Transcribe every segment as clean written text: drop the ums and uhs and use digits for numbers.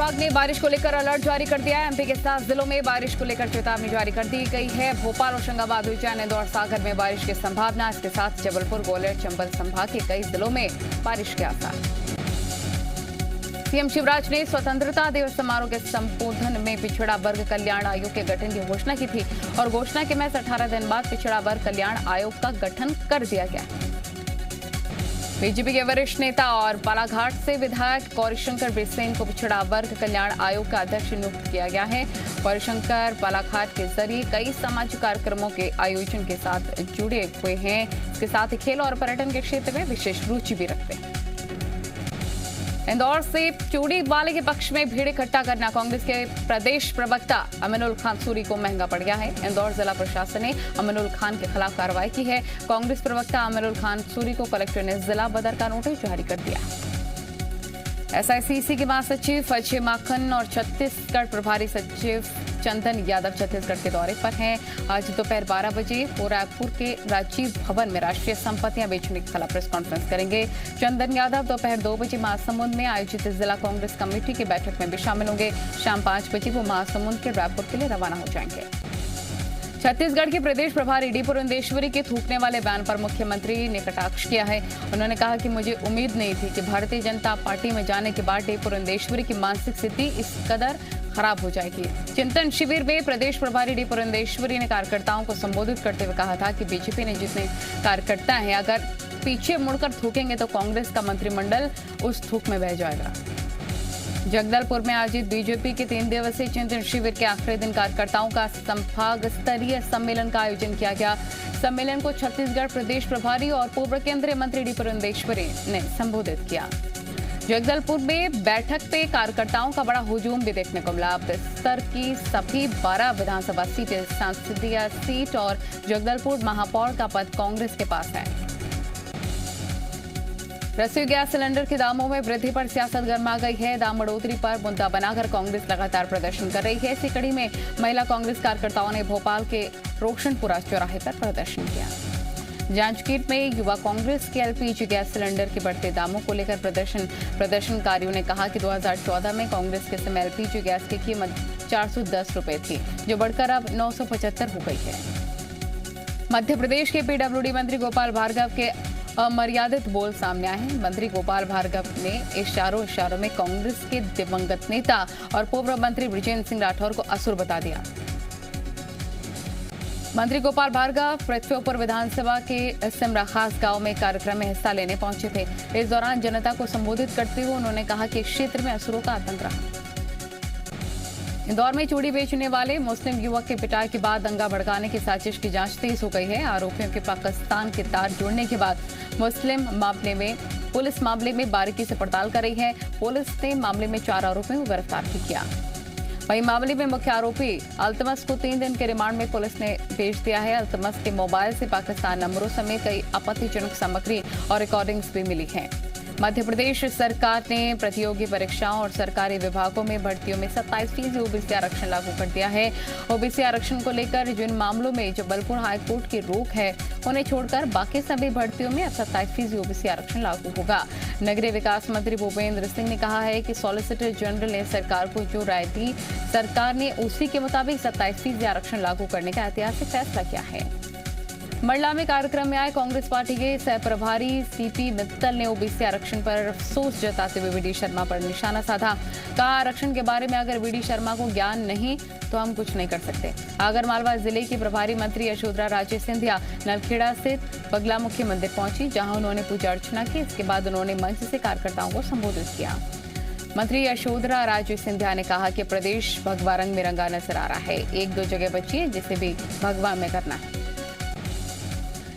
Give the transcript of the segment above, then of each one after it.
विभाग ने बारिश को लेकर अलर्ट जारी कर दिया है। एमपी के 7 जिलों में बारिश को लेकर चेतावनी जारी कर दी गई है। भोपाल, होशंगाबाद, उज्जैन, इंदौर, सागर में बारिश की संभावना। इसके साथ जबलपुर, ग्वालियर, चंबल संभाग के कई जिलों में बारिश के आसार। सीएम शिवराज ने स्वतंत्रता दिवस समारोह के संबोधन में पिछड़ा वर्ग कल्याण आयोग के गठन की घोषणा की थी और घोषणा के महज 18 दिन बाद पिछड़ा वर्ग कल्याण आयोग का गठन कर दिया गया। बीजेपी के वरिष्ठ नेता और बालाघाट से विधायक गौरीशंकर बिसेन को पिछड़ा वर्ग कल्याण आयोग का अध्यक्ष नियुक्त किया गया है। गौरीशंकर बालाघाट के जरिए कई सामाजिक कार्यक्रमों के आयोजन के साथ जुड़े हुए हैं। इसके साथ ही खेल और पर्यटन के क्षेत्र में विशेष रुचि भी रखते हैं। इंदौर से चूड़ी वाले के पक्ष में भीड़ इकट्ठा करना कांग्रेस के प्रदेश प्रवक्ता अमीनुल खान सूरी को महंगा पड़ गया है। इंदौर जिला प्रशासन ने अमीनुल खान के खिलाफ कार्रवाई की है। कांग्रेस प्रवक्ता अमीनुल खान सूरी को कलेक्टर ने जिला बदर का नोटिस जारी कर दिया। एसआईसीसी के महासचिव अजय माखन और छत्तीसगढ़ प्रभारी सचिव चंदन यादव छत्तीसगढ़ के दौरे पर हैं। आज दोपहर 12 बजे वो रायपुर के राजीव भवन में राष्ट्रीय संपत्तियां बेचने के खिलाफ प्रेस कॉन्फ्रेंस करेंगे। चंदन यादव दोपहर 2 बजे महासमुंद में आयोजित जिला कांग्रेस कमेटी की बैठक में भी शामिल होंगे। शाम 5 बजे वो महासमुंद के रायपुर के लिए रवाना हो जाएंगे। छत्तीसगढ़ के प्रदेश प्रभारी डी पुरंदेश्वरी के थूकने वाले बयान पर मुख्यमंत्री ने कटाक्ष किया है। उन्होंने कहा कि मुझे उम्मीद नहीं थी कि भारतीय जनता पार्टी में जाने के बाद डी पुरंदेश्वरी की मानसिक स्थिति इस कदर खराब हो जाएगी। चिंतन शिविर में प्रदेश प्रभारी डी पुरंदेश्वरी ने कार्यकर्ताओं को संबोधित करते हुए कहा था कि बीजेपी ने जितने कार्यकर्ता हैं अगर पीछे मुड़कर थूकेंगे तो कांग्रेस का मंत्रिमंडल उस थूक में बह जाएगा। जगदलपुर में आयोजित बीजेपी के 3 दिवसीय चिंतन शिविर के आखिरी दिन कार्यकर्ताओं का संभाग स्तरीय सम्मेलन का आयोजन किया गया। सम्मेलन को छत्तीसगढ़ प्रदेश प्रभारी और पूर्व केंद्रीय मंत्री डी पुरंदेश्वरी ने संबोधित किया। जगदलपुर में बैठक पे कार्यकर्ताओं का बड़ा हुजूम भी देखने को मिला। बस्तर की सभी 12 विधानसभा सीटें, संसदीय सीट और जगदलपुर महापौर का पद कांग्रेस के पास है। रसोई गैस सिलेंडर के दामों में वृद्धि पर सियासत गर्मा गई है। दाम बढ़ोतरी पर मुद्दा बनाकर कांग्रेस लगातार प्रदर्शन कर रही है। इसी कड़ी में महिला कांग्रेस कार्यकर्ताओं ने भोपाल के रोशनपुरा चौराहे पर प्रदर्शन किया। जांजगीर में युवा कांग्रेस के एलपीजी गैस सिलेंडर के बढ़ते दामों को लेकर प्रदर्शनकारियों ने कहा कि 2014 में कांग्रेस के समय एलपीजी गैस की कीमत 410 रुपए थी, जो बढ़कर अब 975 हो गई है। मध्य प्रदेश के पीडब्ल्यूडी मंत्री गोपाल भार्गव के अमर्यादित बोल सामने आए हैं। मंत्री गोपाल भार्गव ने इशारों में कांग्रेस के दिवंगत नेता और पूर्व मंत्री बृजेंद्र सिंह राठौर को असुर बता दिया। मंत्री गोपाल भार्गव पृथ्वीपुर विधानसभा के सिमरा खास गांव में कार्यक्रम में हिस्सा लेने पहुंचे थे। इस दौरान जनता को संबोधित करते हुए उन्होंने कहा कि क्षेत्र में असुरों का आतंक रहा। इंदौर में चूड़ी बेचने वाले मुस्लिम युवक के पिटाई के बाद दंगा भड़काने की साजिश की जांच तेज हो गई है। आरोपियों के पाकिस्तान के तार जुड़ने के बाद पुलिस मामले में बारीकी से पड़ताल कर रही है। पुलिस ने मामले में 4 आरोपियों को गिरफ्तार भी किया। वहीं मामले में मुख्य आरोपी अल्तमस को 3 दिन के रिमांड में पुलिस ने भेज दिया है। अल्तमस के मोबाइल से पाकिस्तान नंबरों समेत कई आपत्तिजनक सामग्री और रिकॉर्डिंग्स भी मिली हैं। मध्य प्रदेश सरकार ने प्रतियोगी परीक्षाओं और सरकारी विभागों में भर्तियों में 27% ओबीसी आरक्षण लागू कर दिया है। ओबीसी आरक्षण को लेकर जिन मामलों में जबलपुर हाईकोर्ट की रोक है, उन्हें छोड़कर बाकी सभी भर्तियों में अब 27% ओबीसी आरक्षण लागू होगा। नगरीय विकास मंत्री भूपेंद्र सिंह ने कहा है कि सॉलिसिटर जनरल ने सरकार को जो राय दी, सरकार ने उसी के मुताबिक 27% आरक्षण लागू करने का ऐतिहासिक फैसला किया है। मंडला में कार्यक्रम में आए कांग्रेस पार्टी के सह प्रभारी सीपी मित्तल ने ओबीसी आरक्षण पर अफसोस जताते हुए वीडी शर्मा पर निशाना साधा। कहा, आरक्षण के बारे में अगर वीडी शर्मा को ज्ञान नहीं तो हम कुछ नहीं कर सकते। आगरमालवा जिले की प्रभारी मंत्री यशोधरा राजे सिंधिया नलखेड़ा स्थित बगलामुखी मंदिर पहुंची, जहां उन्होंने पूजा अर्चना की। इसके बाद उन्होंने मंच से कार्यकर्ताओं को संबोधित किया। मंत्री यशोधरा राजे सिंधिया ने कहा कि प्रदेश भगवा रंग में रंगा नजर आ रहा है। 1-2 जगह बची है जिसे भी भगवा में करना है।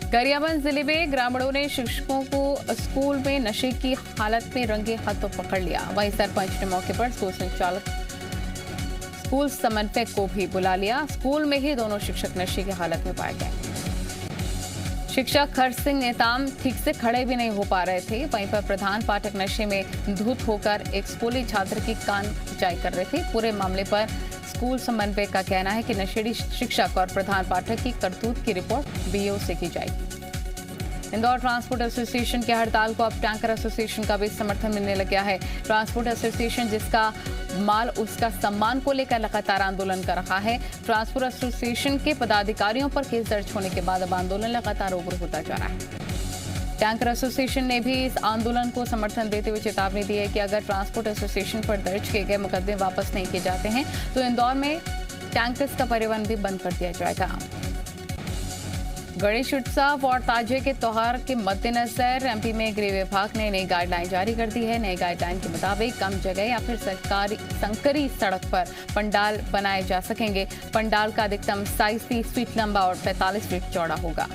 गरियाबंद जिले में ग्रामीणों ने शिक्षकों को स्कूल में नशे की हालत में रंगे हाथों पकड़ लिया। वहीं सरपंच ने मौके पर स्कूल समन्वयक को भी बुला लिया। स्कूल में ही दोनों शिक्षक नशे की हालत में पाए गए। शिक्षक हर्ष सिंह नेताम ठीक से खड़े भी नहीं हो पा रहे थे। वहीं पर प्रधान पाठक नशे में धुत होकर एक स्कूली छात्र की कान खिंचाई कर रहे थे। पूरे मामले पर स्कूल समन्वयक का कहना है कि नशेड़ी शिक्षक और प्रधान पाठक की करतूत की रिपोर्ट बीओ से की जाएगी। इंदौर ट्रांसपोर्ट एसोसिएशन की हड़ताल को अब टैंकर एसोसिएशन का भी समर्थन मिलने लग गया है। ट्रांसपोर्ट एसोसिएशन, जिसका माल उसका सम्मान को लेकर लगातार आंदोलन कर रहा है। ट्रांसपोर्ट एसोसिएशन के पदाधिकारियों पर केस दर्ज होने के बाद अब आंदोलन लगातार उग्र होता जा रहा है। टैंकर एसोसिएशन ने भी इस आंदोलन को समर्थन देते हुए चेतावनी दी है कि अगर ट्रांसपोर्ट एसोसिएशन पर दर्ज किए गए मुकदमे वापस नहीं किए जाते हैं तो इंदौर में टैंकर्स का परिवहन भी बंद कर दिया जाएगा। गणेश उत्सव और ताजिए के त्योहार के मद्देनजर एमपी में गृह विभाग ने नई गाइडलाइन जारी कर दी है। नई गाइडलाइन के मुताबिक कम जगह या फिर सरकारी संकरी सड़क पर पंडाल बनाए जा सकेंगे। पंडाल का अधिकतम साइज 30 फीट लंबा और 45 फीट चौड़ा होगा।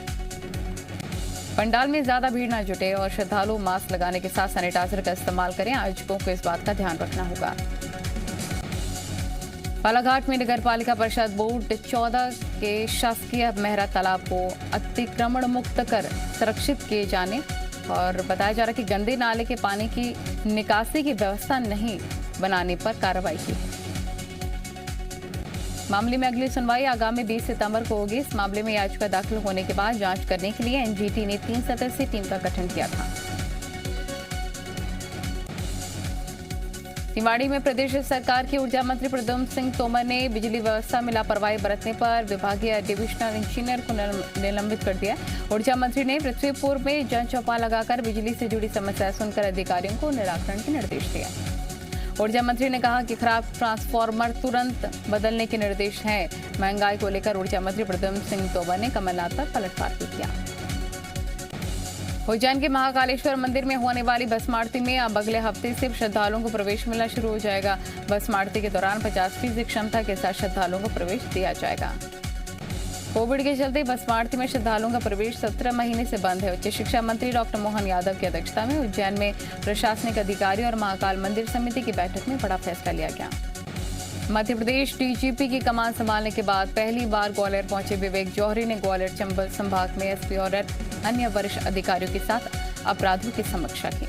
पंडाल में ज्यादा भीड़ न जुटे और श्रद्धालु मास्क लगाने के साथ सैनिटाइजर का इस्तेमाल करें। आयोजकों को इस बात का ध्यान रखना होगा। बालाघाट में नगर पालिका परिषद बोर्ड 14 के शासकीय मेहरा तालाब को अतिक्रमण मुक्त कर संरक्षित किए जाने और बताया जा रहा है कि गंदे नाले के पानी की निकासी की व्यवस्था नहीं बनाने पर कार्रवाई की है। मामले में अगली सुनवाई आगामी 20 सितंबर को होगी। इस मामले में याचिका दाखिल होने के बाद जांच करने के लिए एनजीटी ने 3 सदस्यीय टीम का गठन किया था। निवाड़ी में प्रदेश सरकार की ऊर्जा मंत्री प्रद्युम्न सिंह तोमर ने बिजली व्यवस्था में लापरवाही बरतने पर विभागीय डिविजनल इंजीनियर को निलंबित कर दिया। ऊर्जा मंत्री ने पृथ्वीपुर में जनचौपाल लगाकर बिजली से जुड़ी समस्याएं सुनकर अधिकारियों को निराकरण के निर्देश दिए। ऊर्जा मंत्री ने कहा कि खराब ट्रांसफार्मर तुरंत बदलने के निर्देश हैं। महंगाई को लेकर ऊर्जा मंत्री प्रद्युम्न सिंह तोमर ने कमलनाथ पर पलटवार भी किया। उज्जैन के महाकालेश्वर मंदिर में होने वाली भस्म आरती में अब अगले हफ्ते से श्रद्धालुओं को प्रवेश मिलना शुरू हो जाएगा। भस्म आरती के दौरान 50% क्षमता के साथ श्रद्धालुओं को प्रवेश दिया जाएगा। कोविड के चलते भस्म आरती में श्रद्धालुओं का प्रवेश 17 महीने से बंद है। उच्च शिक्षा मंत्री डॉक्टर मोहन यादव की अध्यक्षता में उज्जैन में प्रशासनिक अधिकारी और महाकाल मंदिर समिति की बैठक में बड़ा फैसला लिया गया। मध्य प्रदेश डीजीपी की कमान संभालने के बाद पहली बार ग्वालियर पहुंचे विवेक जौहरी ने ग्वालियर चंबल संभाग में एसपी और अन्य वरिष्ठ अधिकारियों के साथ अपराधों की समीक्षा की।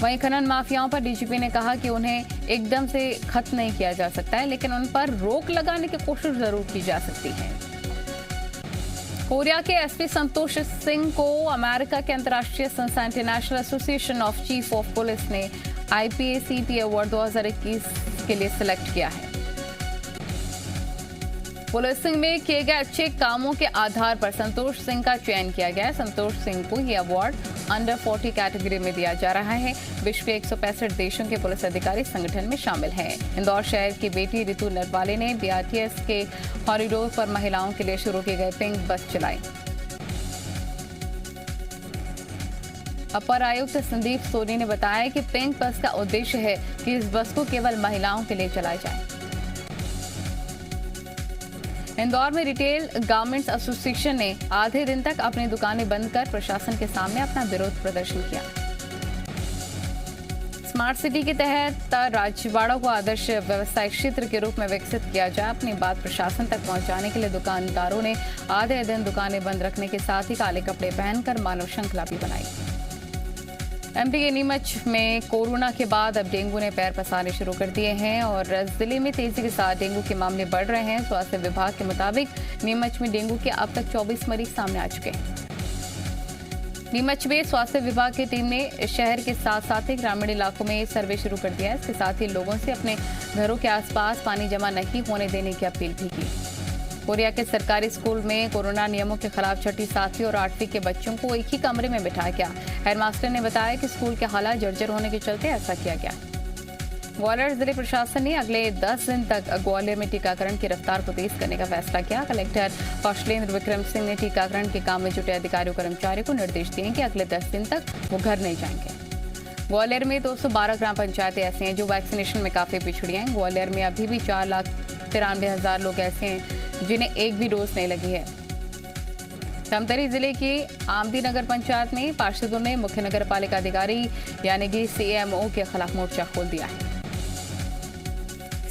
वहीं खनन माफियाओं पर डीजीपी ने कहा कि उन्हें एकदम से खत्म नहीं किया जा सकता है, लेकिन उन पर रोक लगाने की कोशिश जरूर की जा सकती है। कोरिया के एसपी संतोष सिंह को अमेरिका के अंतर्राष्ट्रीय संस्था international association of chief of police ने IPACP अवार्ड 2021 के लिए सिलेक्ट किया है। पुलिसिंग में किए गए अच्छे कामों के आधार पर संतोष सिंह का चयन किया गया है। संतोष सिंह को यह अवार्ड अंडर 40 कैटेगरी में दिया जा रहा है। विश्व के 165 देशों के पुलिस अधिकारी संगठन में शामिल हैं। इंदौर शहर की बेटी रितु नरवाले ने BRTS के कॉरिडोर पर महिलाओं के लिए शुरू की गई पिंक बस चलाई। अपर आयुक्त संदीप सोनी ने बताया कि पिंक बस का उद्देश्य है कि इस बस को केवल महिलाओं के लिए चलाई जाए। इंदौर में रिटेल गारमेंट्स एसोसिएशन ने आधे दिन तक अपनी दुकानें बंद कर प्रशासन के सामने अपना विरोध प्रदर्शन किया। स्मार्ट सिटी के तहत राजवाड़ा को आदर्श व्यवसायिक क्षेत्र के रूप में विकसित किया जाए। अपनी बात प्रशासन तक पहुंचाने के लिए दुकानदारों ने आधे दिन दुकानें बंद रखने के साथ ही काले कपड़े पहनकर मानव श्रृंखला भी बनाई। एमपी के नीमच में कोरोना के बाद अब डेंगू ने पैर पसारने शुरू कर दिए हैं और जिले में तेजी के साथ डेंगू के मामले बढ़ रहे हैं। स्वास्थ्य विभाग के मुताबिक नीमच में डेंगू के अब तक 24 मरीज सामने आ चुके हैं। नीमच में स्वास्थ्य विभाग की टीम ने शहर के साथ साथ ही ग्रामीण इलाकों में सर्वे शुरू कर दिया है। इसके साथ ही लोगों से अपने घरों के आसपास पानी जमा नहीं होने देने की अपील भी की। कोरिया के सरकारी स्कूल में कोरोना नियमों के खिलाफ 6ठी 7वीं और 8वीं के बच्चों को एक ही कमरे में बिठाया गया। हेडमास्टर ने बताया कि स्कूल के हालात जर्जर होने के चलते ऐसा किया गया। ग्वालियर जिले प्रशासन ने अगले 10 दिन तक ग्वालियर में टीकाकरण की रफ्तार को तेज करने का फैसला किया। कलेक्टर कौशलेंद्र विक्रम सिंह ने टीकाकरण के काम में जुटे अधिकारियों कर्मचारियों को निर्देश दिए कि अगले 10 दिन तक वो घर नहीं जाएंगे। ग्वालियर में 212 ग्राम पंचायतें ऐसी हैं जो वैक्सीनेशन में काफी पिछड़ी हैं। ग्वालियर में अभी भी 4,93,000 लोग ऐसे हैं जिन्हें एक भी डोज नहीं लगी है। धमतरी जिले की आमदी नगर पंचायत में पार्षदों ने मुख्य नगर पालिका अधिकारी यानी कि CMO के खिलाफ मोर्चा खोल दिया है।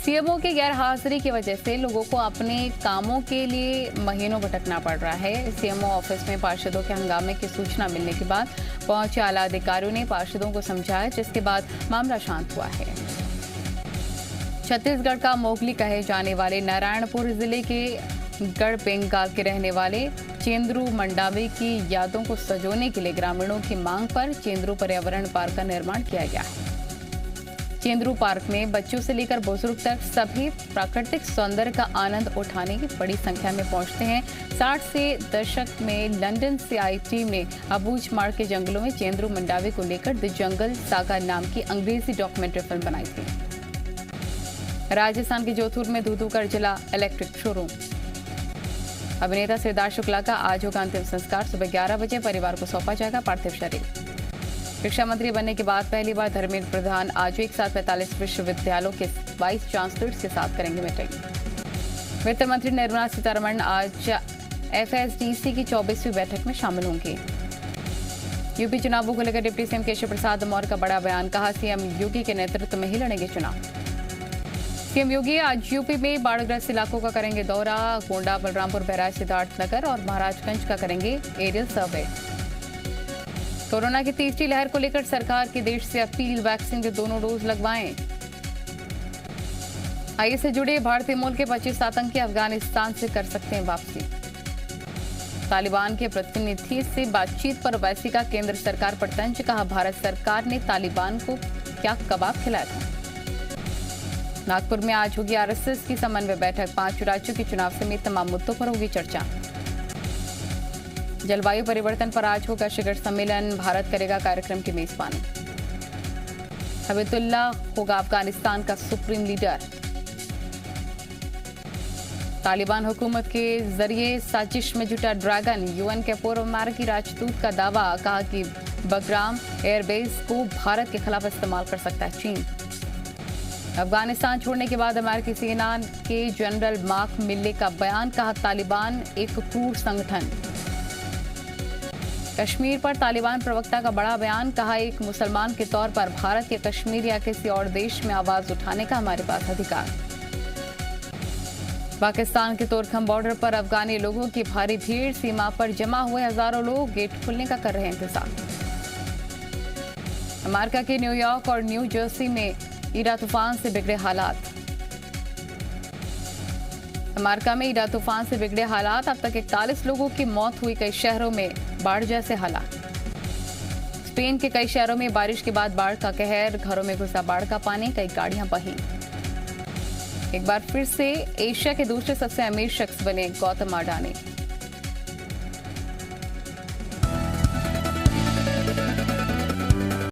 CMO की गैर हाजिरी की वजह से लोगों को अपने कामों के लिए महीनों भटकना पड़ रहा है। CMO ऑफिस में पार्षदों के हंगामे की सूचना मिलने के बाद पहुंचे आला अधिकारियों ने पार्षदों को समझाया, जिसके बाद मामला शांत हुआ है। छत्तीसगढ़ का मोगली कहे जाने वाले नारायणपुर जिले के गढ़बेंगाल के रहने वाले चेंद्रू मंडावी की यादों को सजोने के लिए ग्रामीणों की मांग पर चेंद्रू पर्यावरण पार्क का निर्माण किया गया है। चेंद्रू पार्क में बच्चों से लेकर बुजुर्ग तक सभी प्राकृतिक सौंदर्य का आनंद उठाने की बड़ी संख्या में पहुंचते हैं। 60 से दशक में लंदन से आई टीम ने अबूझ मार्ग के जंगलों में चेंद्रू मंडावी को लेकर द जंगल सागा नाम की अंग्रेजी डॉक्यूमेंट्री फिल्म बनाई थी। राजस्थान के जोधपुर में धू कर जला इलेक्ट्रिक शोरूम। अभिनेता सिद्धार्थ शुक्ला का आज होगा अंतिम संस्कार। सुबह 11 बजे परिवार को सौंपा जाएगा पार्थिव शरीर। शिक्षा मंत्री बनने के बाद पहली बार धर्मेंद्र प्रधान आज एक साथ 45 विश्वविद्यालयों के वाइस चांसलर्स के साथ करेंगे मीटिंग। वित्त मंत्री निर्मला सीतारमण आज एफएसडीसी की 24वीं बैठक में शामिल होंगे। यूपी चुनावों को लेकर डिप्टी सीएम केशव प्रसाद मौर्य का बड़ा बयान। कहा सीएम योगी के नेतृत्व में ही लड़ेंगे चुनाव। सीएम योगी आज यूपी में बाढ़ग्रस्त इलाकों का करेंगे दौरा। गोंडा, बलरामपुर, बहराइच, सिद्धार्थनगर और महाराजगंज का करेंगे एरियल सर्वे। कोरोना की तीसरी लहर को लेकर सरकार की देश से अपील, वैक्सीन के दोनों डोज लगवाएं। आईएस से जुड़े भारतीय मूल के 25 आतंकी अफगानिस्तान से कर सकते हैं वापसी। तालिबान के प्रतिनिधि से बातचीत पर ओवैसी का केंद्र सरकार पर तंज। कहा भारत सरकार ने तालिबान को क्या कबाब खिलाया था। नागपुर में आज होगी आरएसएस की समन्वय बैठक। 5 राज्यों के चुनाव समेत तमाम मुद्दों पर होगी चर्चा। जलवायु परिवर्तन पर आज होगा शिखर सम्मेलन। भारत करेगा कार्यक्रम की मेजबानी। हबीबुल्लाह होगा अफगानिस्तान का सुप्रीम लीडर। तालिबान हुकूमत के जरिए साजिश में जुटा ड्रैगन। यूएन के पूर्व अमेरिकी राजदूत का दावा। कहा कि बगराम एयरबेस को भारत के खिलाफ इस्तेमाल कर सकता है चीन। अफगानिस्तान छोड़ने के बाद अमेरिकी सेना के जनरल मार्क मिल्ले का बयान। कहा तालिबान एक क्रूर संगठन। कश्मीर पर तालिबान प्रवक्ता का बड़ा बयान। कहा एक मुसलमान के तौर पर भारत के कश्मीर या किसी और देश में आवाज उठाने का हमारे पास अधिकार। पाकिस्तान के तोरखम बॉर्डर पर अफगानी लोगों की भारी भीड़। सीमा पर जमा हुए हजारों लोग गेट खुलने का कर रहे हैं इंतजार। अमेरिका के न्यूयॉर्क और न्यू जर्सी में ईडा तूफान से बिगड़े हालात। अमेरिका में ईडा तूफान से बिगड़े हालात। अब तक 41 लोगों की मौत हुई। कई शहरों में बाढ़ जैसे हालात। स्पेन के कई शहरों में बारिश के बाद बाढ़ का कहर। घरों में घुसा बाढ़ का पानी। कई गाड़ियां बही। एक बार फिर से एशिया के दूसरे सबसे अमीर शख्स बने गौतम अडानी।